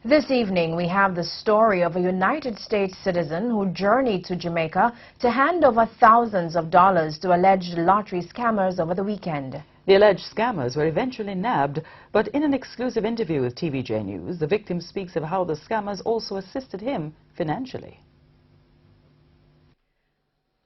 This evening, we have the story of a United States citizen who journeyed to Jamaica to hand over thousands of dollars to alleged lottery scammers over the weekend. The alleged scammers were eventually nabbed, but in an exclusive interview with TVJ News, the victim speaks of how the scammers also assisted him financially.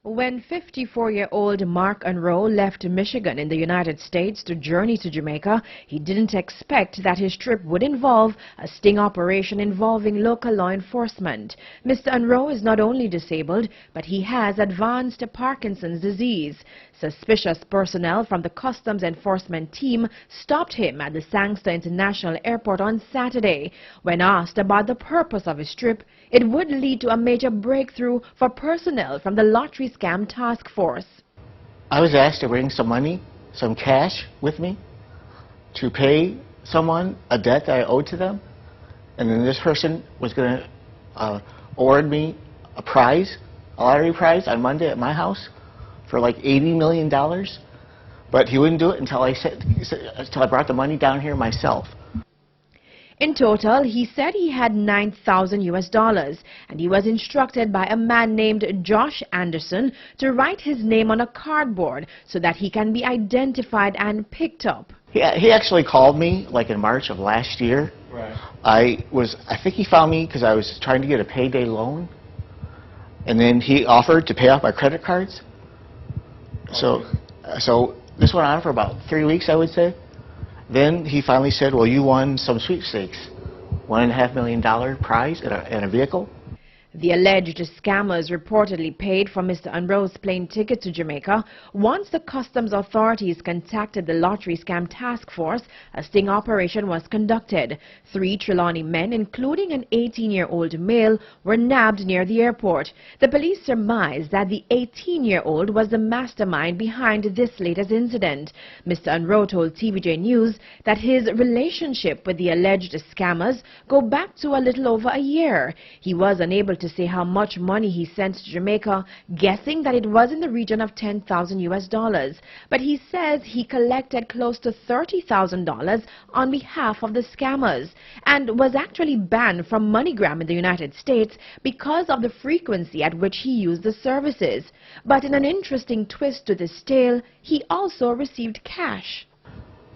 When 54-year-old Mark Unroe left Michigan in the United States to journey to Jamaica, he didn't expect that his trip would involve a sting operation involving local law enforcement. Mr. Unroe is not only disabled, but he has advanced Parkinson's disease. Suspicious personnel from the Customs Enforcement team stopped him at the Sangster International Airport on Saturday. When asked about the purpose of his trip, it would lead to a major breakthrough for personnel from the lottery scam task force. I was asked to bring some money, some cash with me to pay someone a debt that I owed to them, and then this person was going to award me a prize, a lottery prize on Monday at my house for like $80 million, but he wouldn't do it until I brought the money down here myself. In total, he said he had $9,000 and he was instructed by a man named Josh Anderson to write his name on a cardboard so that he can be identified and picked up. He actually called me like in March of last year. Right. I think he found me because I was trying to get a payday loan, and then he offered to pay off my credit cards. So this went on for about 3 weeks, I would say. Then he finally said, well, you won some sweepstakes, $1.5 million prize and a vehicle. The alleged scammers reportedly paid for Mr. Unroe's plane ticket to Jamaica. Once the customs authorities contacted the lottery scam task force, a sting operation was conducted. 3 Trelawney men, including an 18-year-old male, were nabbed near the airport. The police surmised that the 18-year-old was the mastermind behind this latest incident. Mr. Unroe told TVJ News that his relationship with the alleged scammers go back to a little over a year. He was unable to say how much money he sent to Jamaica, guessing that it was in the region of $10,000. But he says he collected close to $30,000 on behalf of the scammers and was actually banned from MoneyGram in the United States because of the frequency at which he used the services. But in an interesting twist to this tale, he also received cash.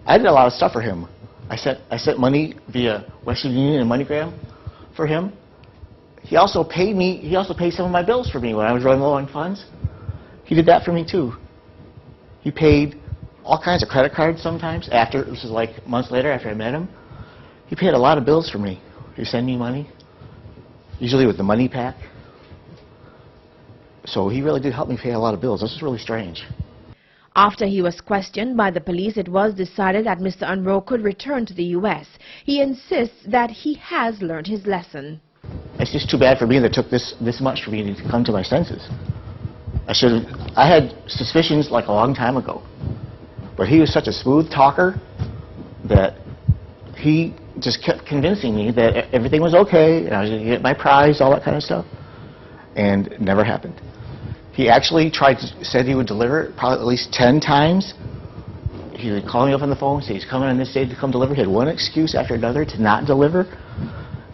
I did a lot of stuff for him. I sent money via Western Union and MoneyGram for him. He also paid me. He also paid some of my bills for me when I was running low on funds. He did that for me too. He paid all kinds of credit cards sometimes. This was like months later after I met him. He paid a lot of bills for me. He would send me money, usually with the money pack. So he really did help me pay a lot of bills. This was really strange. After he was questioned by the police, it was decided that Mr. Unroe could return to the U.S. He insists that he has learned his lesson. It's just too bad for me that it took this much for me to come to my senses. I had suspicions like a long time ago, but he was such a smooth talker that he just kept convincing me that everything was okay and I was going to get my prize, all that kind of stuff, and it never happened. He actually said he would deliver it probably at least 10 times. He would call me up on the phone, say he's coming on this day to come deliver. He had one excuse after another to not deliver,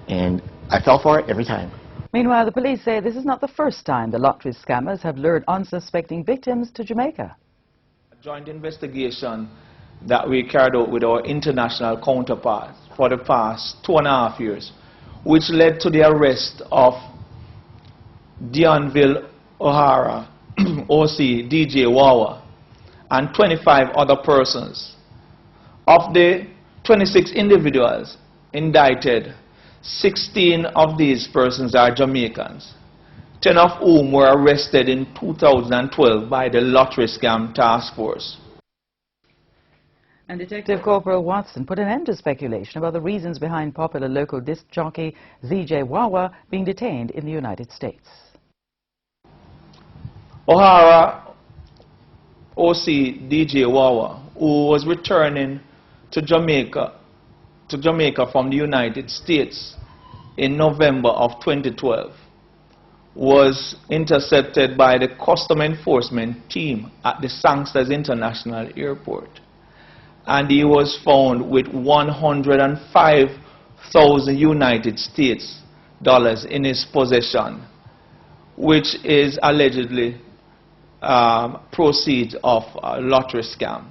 and I fell for it every time. Meanwhile, the police say this is not the first time the lottery scammers have lured unsuspecting victims to Jamaica. A joint investigation that we carried out with our international counterparts for the past 2.5 years, which led to the arrest of Deonville O'Hara, OC DJ Wawa, and 25 other persons. Of the 26 individuals indicted, 16 of these persons are Jamaicans, 10 of whom were arrested in 2012 by the lottery scam task force. And Detective Corporal Watson put an end to speculation about the reasons behind popular local disc jockey ZJ Wawa being detained in the United States. O'Hara, OC DJ Wawa, who was returning to Jamaica from the United States in November of 2012, was intercepted by the Customs Enforcement team at the Sangster International Airport. And he was found with $105 thousand United States dollars in his possession, which is allegedly proceeds of a lottery scam.